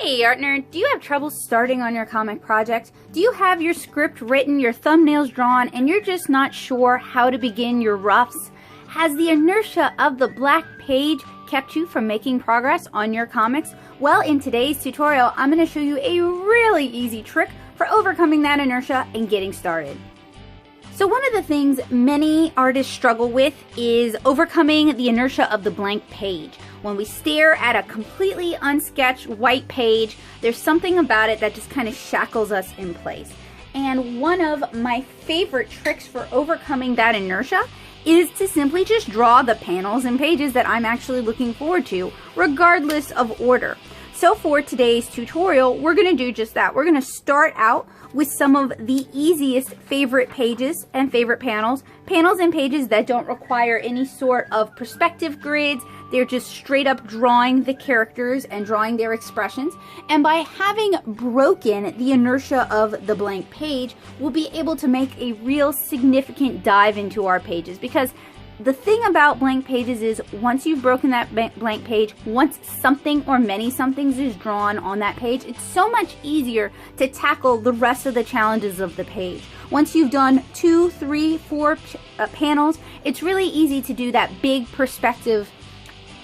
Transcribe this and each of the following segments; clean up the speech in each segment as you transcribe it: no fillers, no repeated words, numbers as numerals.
Hey Art Nerd, do you have trouble starting on your comic project? Do you have your script written, your thumbnails drawn, and you're just not sure how to begin your roughs? Has the inertia of the blank page kept you from making progress on your comics? Well, in today's tutorial, I'm going to show you a really easy trick for overcoming that inertia and getting started. So one of the things many artists struggle with is overcoming the inertia of the blank page. When we stare at a completely unsketched white page, there's something about it that just kind of shackles us in place. And one of my favorite tricks for overcoming that inertia is to simply just draw the panels and pages that I'm actually looking forward to, regardless of order. So for today's tutorial, we're going to do just that. We're going to start out with some of the easiest favorite pages and favorite panels and pages that don't require any sort of perspective grids. They're just straight up drawing the characters and drawing their expressions. And by having broken the inertia of the blank page, we'll be able to make a real significant dive into our pages, because the thing about blank pages is once you've broken that blank page, once something or many somethings is drawn on that page, it's so much easier to tackle the rest of the challenges of the page. Once you've done 2, 3, 4 panels, it's really easy to do that big perspective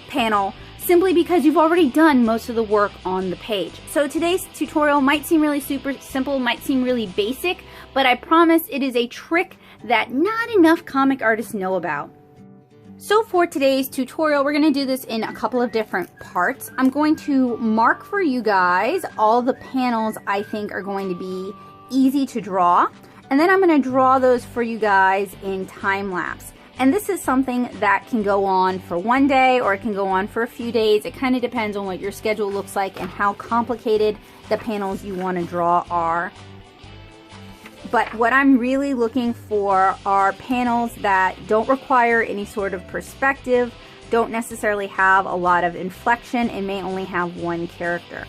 panel simply because you've already done most of the work on the page. So today's tutorial might seem really super simple, might seem really basic, but I promise it is a trick that not enough comic artists know about. So for today's tutorial, we're going to do this in a couple of different parts. I'm going to mark for you guys all the panels I think are going to be easy to draw, and then I'm going to draw those for you guys in time lapse. And this is something that can go on for one day or it can go on for a few days. It kind of depends on what your schedule looks like and how complicated the panels you want to draw are. But what I'm really looking for are panels that don't require any sort of perspective, don't necessarily have a lot of inflection, and may only have one character.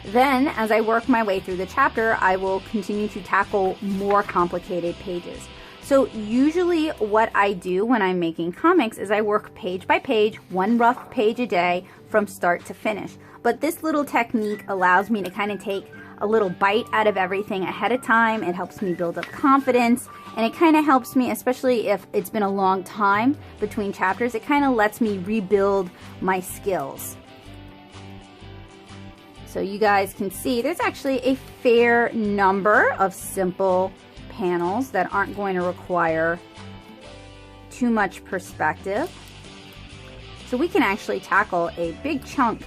Then, as I work my way through the chapter, I will continue to tackle more complicated pages. So usually what I do when I'm making comics is I work page by page, one rough page a day from start to finish. But this little technique allows me to kind of take a little bite out of everything ahead of time. It helps me build up confidence, and it kind of helps me, especially if it's been a long time between chapters, it kind of lets me rebuild my skills. So you guys can see there's actually a fair number of simple panels that aren't going to require too much perspective. So we can actually tackle a big chunk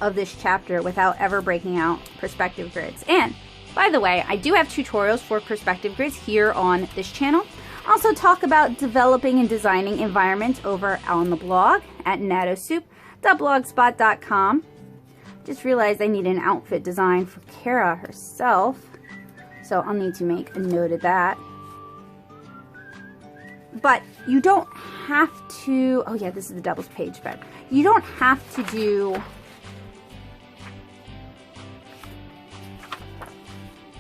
of this chapter without ever breaking out perspective grids. And by the way, I do have tutorials for perspective grids here on this channel. I also talk about developing and designing environments over on the blog at natosoup.blogspot.com. Just realized I need an outfit design for Kara herself, so I'll need to make a note of that. But you don't have to, oh yeah, this is the doubles page spread. You don't have to do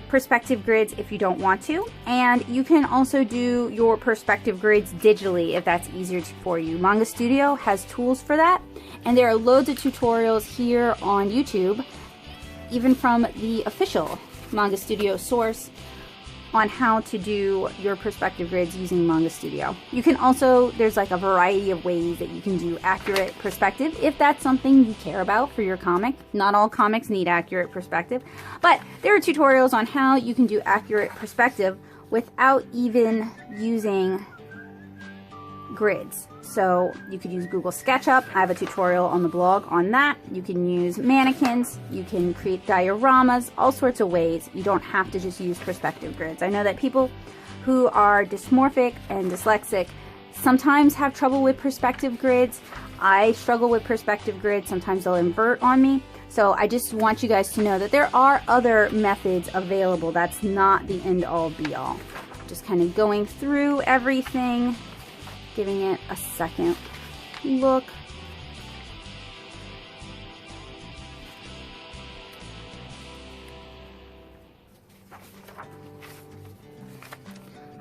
perspective grids if you don't want to, and you can also do your perspective grids digitally if that's easier for you. Manga Studio has tools for that, and there are loads of tutorials here on YouTube, even from the official Manga Studio source, on how to do your perspective grids using Manga Studio. You can also, there's like a variety of ways that you can do accurate perspective if that's something you care about for your comic. Not all comics need accurate perspective, but there are tutorials on how you can do accurate perspective without even using grids. So you could use Google SketchUp. I have a tutorial on the blog on that. You can use mannequins, you can create dioramas, all sorts of ways. You don't have to just use perspective grids. I know that people who are dysmorphic and dyslexic sometimes have trouble with perspective grids. I struggle with perspective grids. Sometimes they'll invert on me. So I just want you guys to know that there are other methods available. That's not the end all be all. Just kind of going through everything, giving it a second look.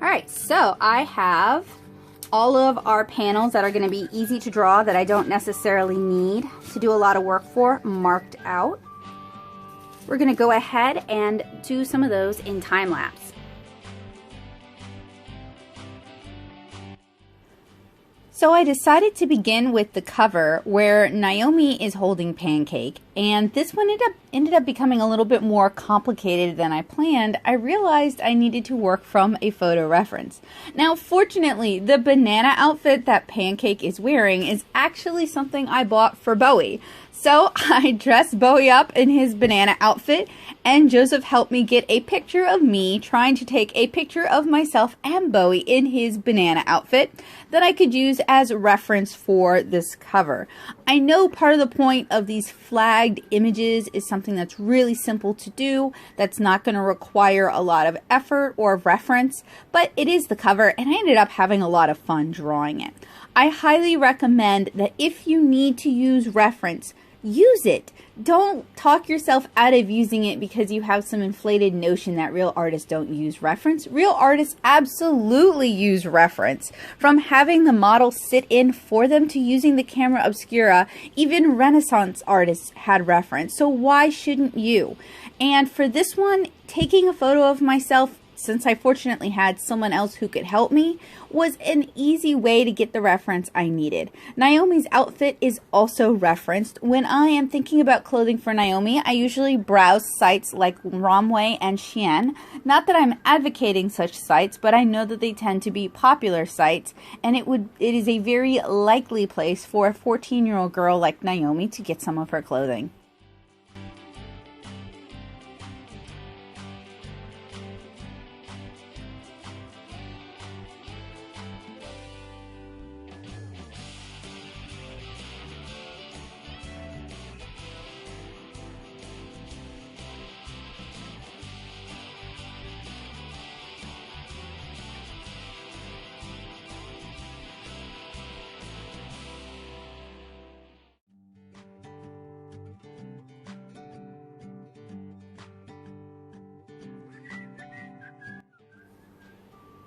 All right, so I have all of our panels that are going to be easy to draw that I don't necessarily need to do a lot of work for marked out. we're going to go ahead and do some of those in time lapse. So I decided to begin with the cover where Naomi is holding Pancake, and this one ended up becoming a little bit more complicated than I planned. I realized I needed to work from a photo reference. Now, fortunately, the banana outfit that Pancake is wearing is actually something I bought for Bowie. So I dressed Bowie up in his banana outfit, and Joseph helped me get a picture of me trying to take a picture of myself and Bowie in his banana outfit that I could use as reference for this cover. I know part of the point of these flagged images is something that's really simple to do, that's not going to require a lot of effort or reference, but it is the cover, and I ended up having a lot of fun drawing it. I highly recommend that if you need to use reference, use it. Don't talk yourself out of using it because you have some inflated notion that real artists don't use reference. Real artists absolutely use reference. From having the model sit in for them to using the camera obscura, even Renaissance artists had reference. So why shouldn't you? And for this one, taking a photo of myself, since I fortunately had someone else who could help me, was an easy way to get the reference I needed. Naomi's outfit is also referenced. When I am thinking about clothing for Naomi, I usually browse sites like Romwe and Shein. Not that I'm advocating such sites, but I know that they tend to be popular sites, and it is a very likely place for a 14-year-old girl like Naomi to get some of her clothing.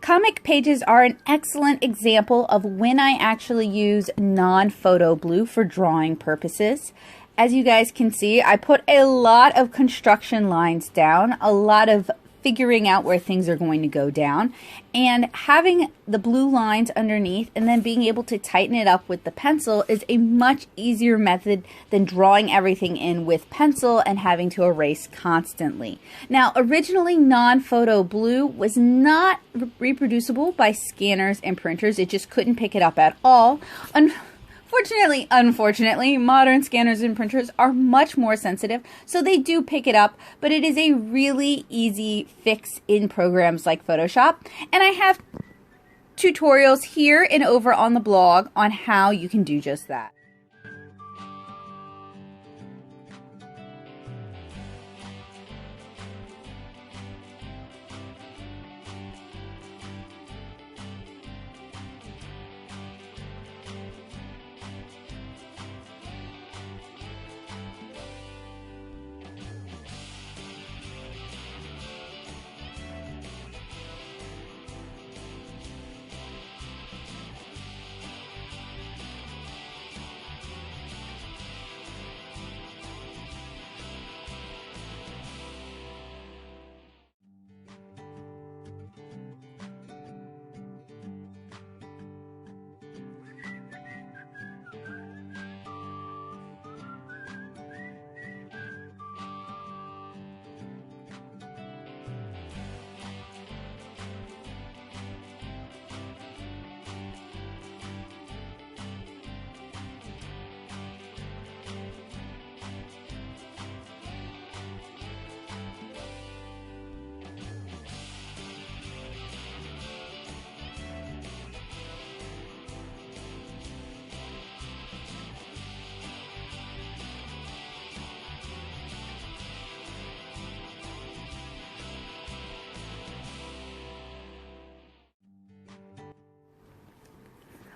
Comic pages are an excellent example of when I actually use non-photo blue for drawing purposes. As you guys can see, I put a lot of construction lines down, a lot of figuring out where things are going to go down, and having the blue lines underneath and then being able to tighten it up with the pencil is a much easier method than drawing everything in with pencil and having to erase constantly. Now, originally non-photo blue was not reproducible by scanners and printers. It just couldn't pick it up at all. Unfortunately, modern scanners and printers are much more sensitive, so they do pick it up, but it is a really easy fix in programs like Photoshop, and I have tutorials here and over on the blog on how you can do just that.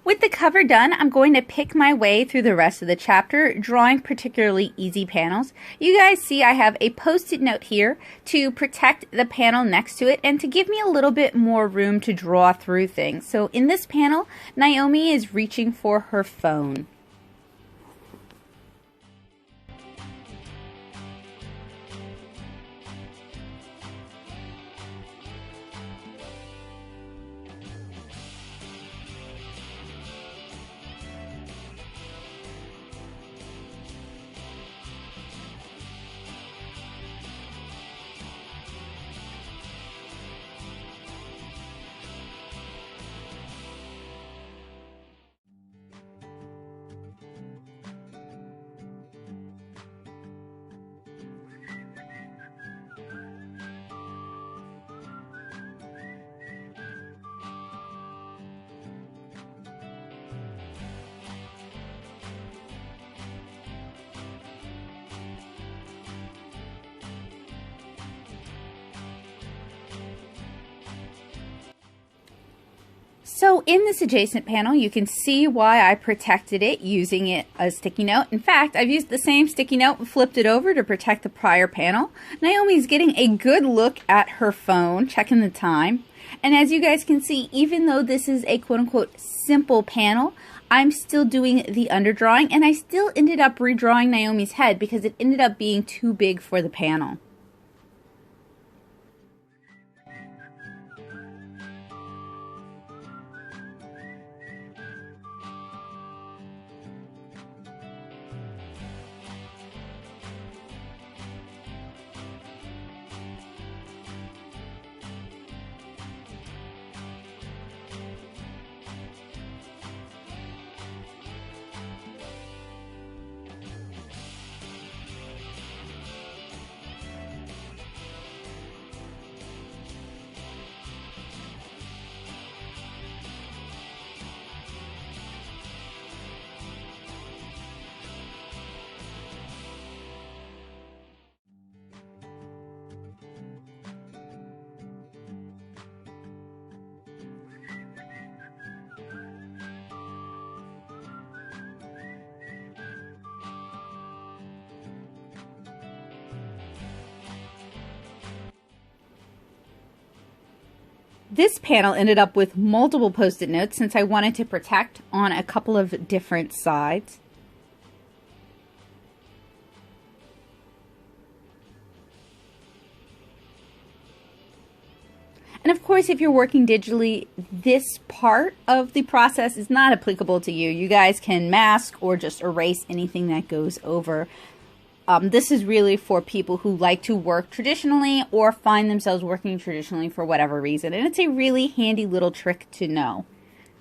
With the cover done, I'm going to pick my way through the rest of the chapter, drawing particularly easy panels. You guys see I have a post-it note here to protect the panel next to it and to give me a little bit more room to draw through things. So in this panel, Naomi is reaching for her phone. in this adjacent panel, you can see why I protected it using it as sticky note. In fact, I've used the same sticky note and flipped it over to protect the prior panel. Naomi's getting a good look at her phone, checking the time. And as you guys can see, even though this is a quote-unquote simple panel, I'm still doing the underdrawing, and I still ended up redrawing Naomi's head because it ended up being too big for the panel. This panel ended up with multiple post-it notes since I wanted to protect on a couple of different sides. And of course, if you're working digitally, this part of the process is not applicable to you. You guys can mask or just erase anything that goes over. This is really for people who like to work traditionally or find themselves working traditionally for whatever reason. And it's a really handy little trick to know.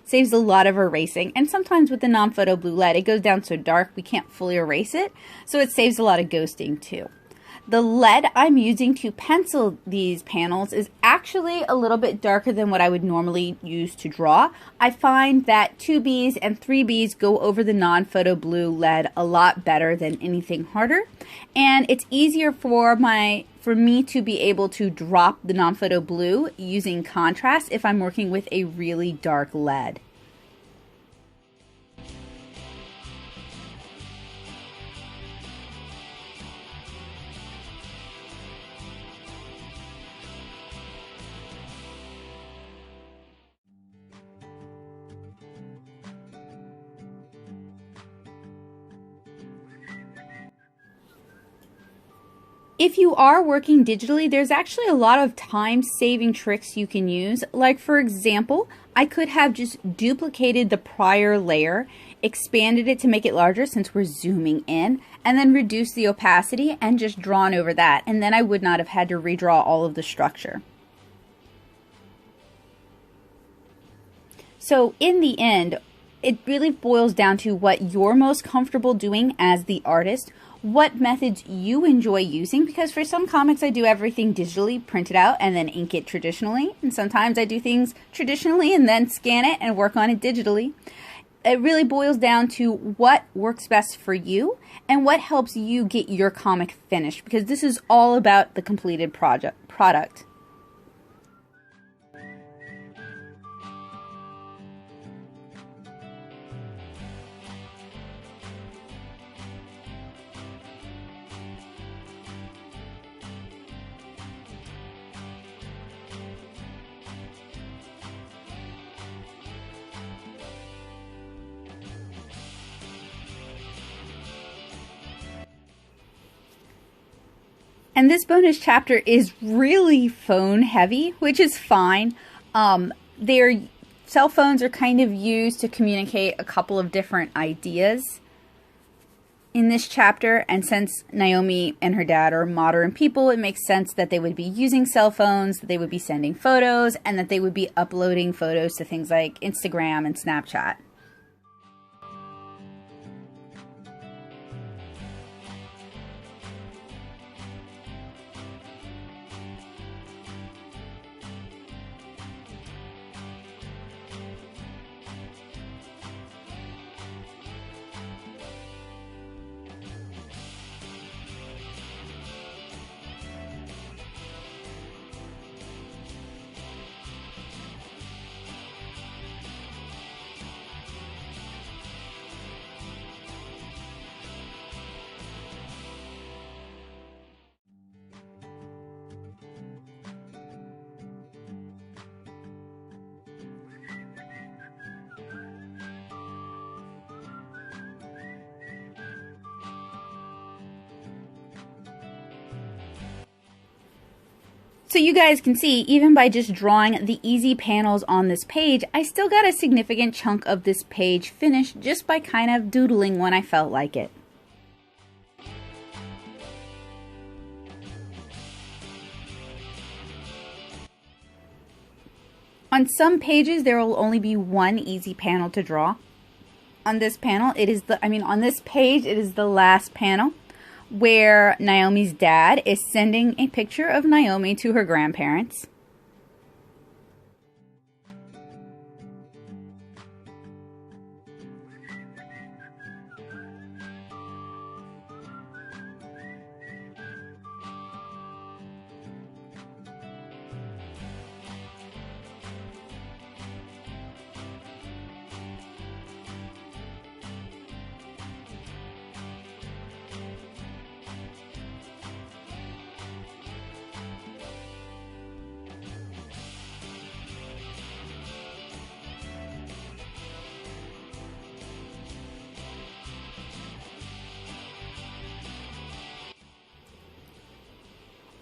It saves a lot of erasing. And sometimes with the non-photo blue lead, it goes down so dark we can't fully erase it. So it saves a lot of ghosting too. The lead I'm using to pencil these panels is actually a little bit darker than what I would normally use to draw. I find that 2Bs and 3Bs go over the non-photo blue lead a lot better than anything harder. And it's easier for me to be able to drop the non-photo blue using contrast if I'm working with a really dark lead. If you are working digitally, there's actually a lot of time-saving tricks you can use. Like, for example, I could have just duplicated the prior layer, expanded it to make it larger since we're zooming in, and then reduced the opacity and just drawn over that. And then I would not have had to redraw all of the structure. So in the end, it really boils down to what you're most comfortable doing as the artist, what methods you enjoy using, because for some comics I do everything digitally, print it out, and then ink it traditionally, and sometimes I do things traditionally and then scan it and work on it digitally. It really boils down to what works best for you and what helps you get your comic finished, because this is all about the completed product. And this bonus chapter is really phone heavy, which is fine. Their cell phones are kind of used to communicate a couple of different ideas in this chapter. And since Naomi and her dad are modern people, it makes sense that they would be using cell phones, that they would be sending photos, and that they would be uploading photos to things like Instagram and Snapchat. So you guys can see, even by just drawing the easy panels on this page, I still got a significant chunk of this page finished just by kind of doodling when I felt like it. On some pages, there will only be one easy panel to draw. On this panel, on this page, it is the last panel, where Naomi's dad is sending a picture of Naomi to her grandparents.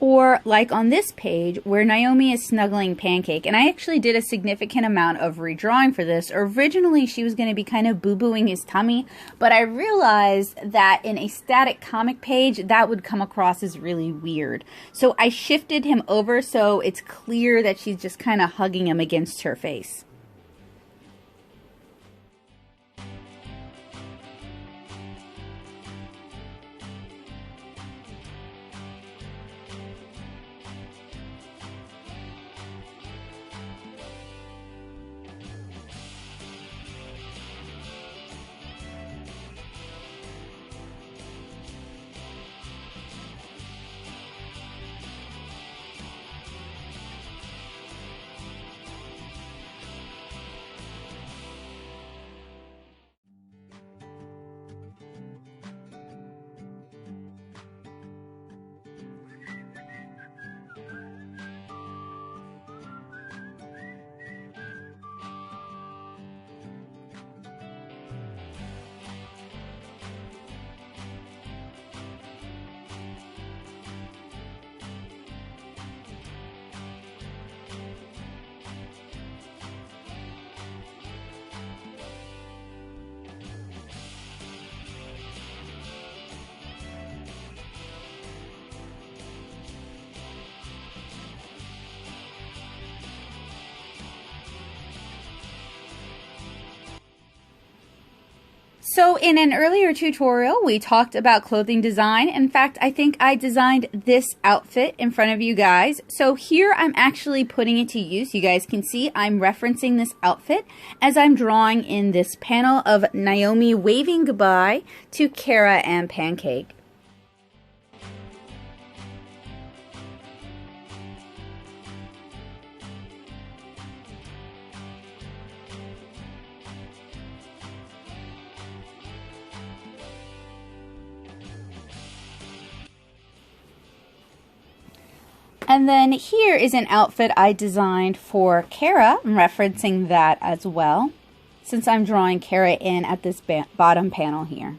Or like on this page where Naomi is snuggling Pancake, and I actually did a significant amount of redrawing for this. Originally she was going to be kind of boo-booing his tummy, but I realized that in a static comic page that would come across as really weird. So I shifted him over so it's clear that she's just kind of hugging him against her face. So in an earlier tutorial, we talked about clothing design. In fact, I think I designed this outfit in front of you guys. So here I'm actually putting it to use. You guys can see I'm referencing this outfit as I'm drawing in this panel of Naomi waving goodbye to Kara and Pancake. And then here is an outfit I designed for Kara. I'm referencing that as well, since I'm drawing Kara in at this bottom panel here.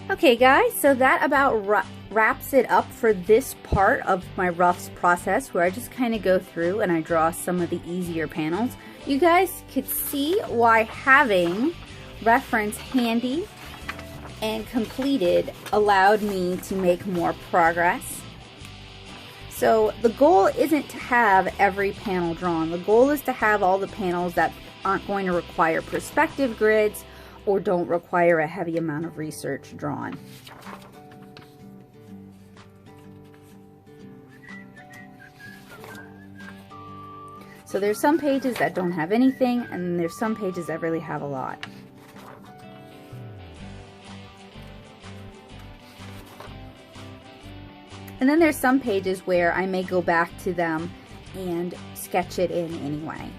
Okay guys, so that about wraps it up for this part of my roughs process, where I just kind of go through and I draw some of the easier panels. You guys could see why having reference handy and completed allowed me to make more progress. So the goal isn't to have every panel drawn. The goal is to have all the panels that aren't going to require perspective grids or don't require a heavy amount of research drawn. So there's some pages that don't have anything, and there's some pages that really have a lot. And then there's some pages where I may go back to them and sketch it in anyway.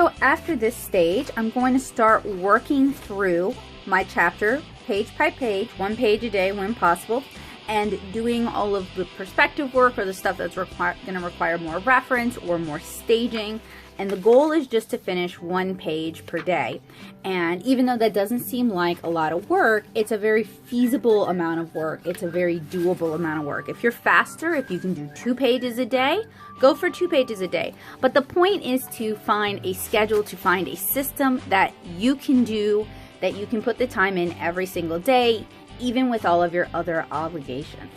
So after this stage, I'm going to start working through my chapter page by page, 1 page a day when possible, and doing all of the perspective work or the stuff that's going to require more reference or more staging. And the goal is just to finish 1 page per day. And even though that doesn't seem like a lot of work, it's a very feasible amount of work. It's a very doable amount of work. If you're faster, if you can do 2 pages a day, go for 2 pages a day. But the point is to find a schedule, to find a system that you can do, that you can put the time in every single day, even with all of your other obligations.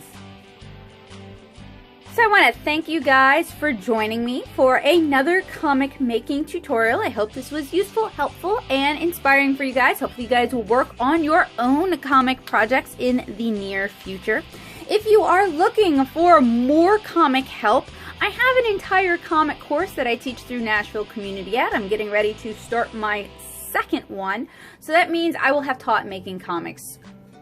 So I want to thank you guys for joining me for another comic making tutorial. I hope this was useful, helpful, and inspiring for you guys. Hopefully you guys will work on your own comic projects in the near future. If you are looking for more comic help, I have an entire comic course that I teach through Nashville Community Ed. I'm getting ready to start my 2nd one. So that means I will have taught making comics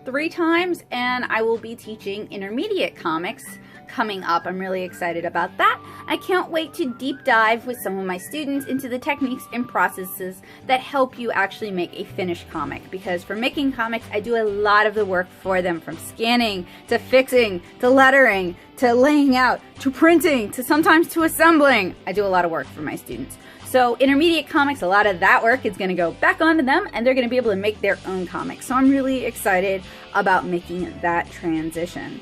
3 times, and I will be teaching intermediate comics coming up. I'm really excited about that. I can't wait to deep dive with some of my students into the techniques and processes that help you actually make a finished comic, because for making comics, I do a lot of the work for them, from scanning to fixing to lettering to laying out to printing to sometimes to assembling. I do a lot of work for my students. So intermediate comics, a lot of that work is going to go back onto them, and they're going to be able to make their own comics. So I'm really excited about making that transition.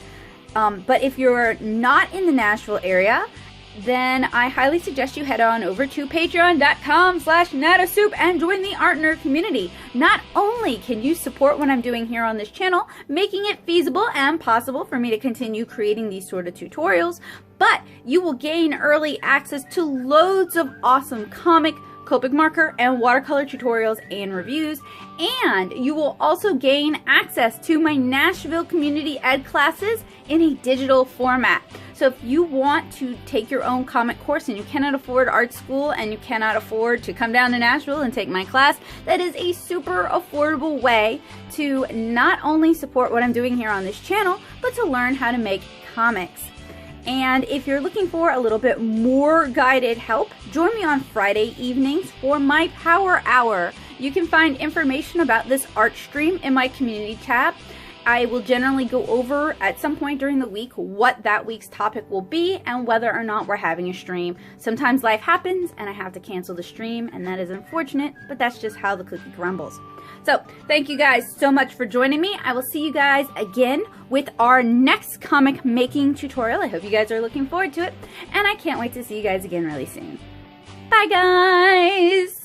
But if you're not in the Nashville area, then I highly suggest you head on over to patreon.com/nattasoup and join the Artner community. Not only can you support what I'm doing here on this channel, making it feasible and possible for me to continue creating these sort of tutorials, but you will gain early access to loads of awesome comic, Copic marker, and watercolor tutorials and reviews, and you will also gain access to my Nashville Community Ed classes in a digital format. So if you want to take your own comic course and you cannot afford art school and you cannot afford to come down to Nashville and take my class, that is a super affordable way to not only support what I'm doing here on this channel, but to learn how to make comics. And if you're looking for a little bit more guided help, join me on Friday evenings for my Power Hour. You can find information about this art stream in my community tab. I will generally go over at some point during the week what that week's topic will be and whether or not we're having a stream. Sometimes life happens and I have to cancel the stream, and that is unfortunate, but that's just how the cookie crumbles. So thank you guys so much for joining me. I will see you guys again with our next comic making tutorial. I hope you guys are looking forward to it, and I can't wait to see you guys again really soon. Bye guys!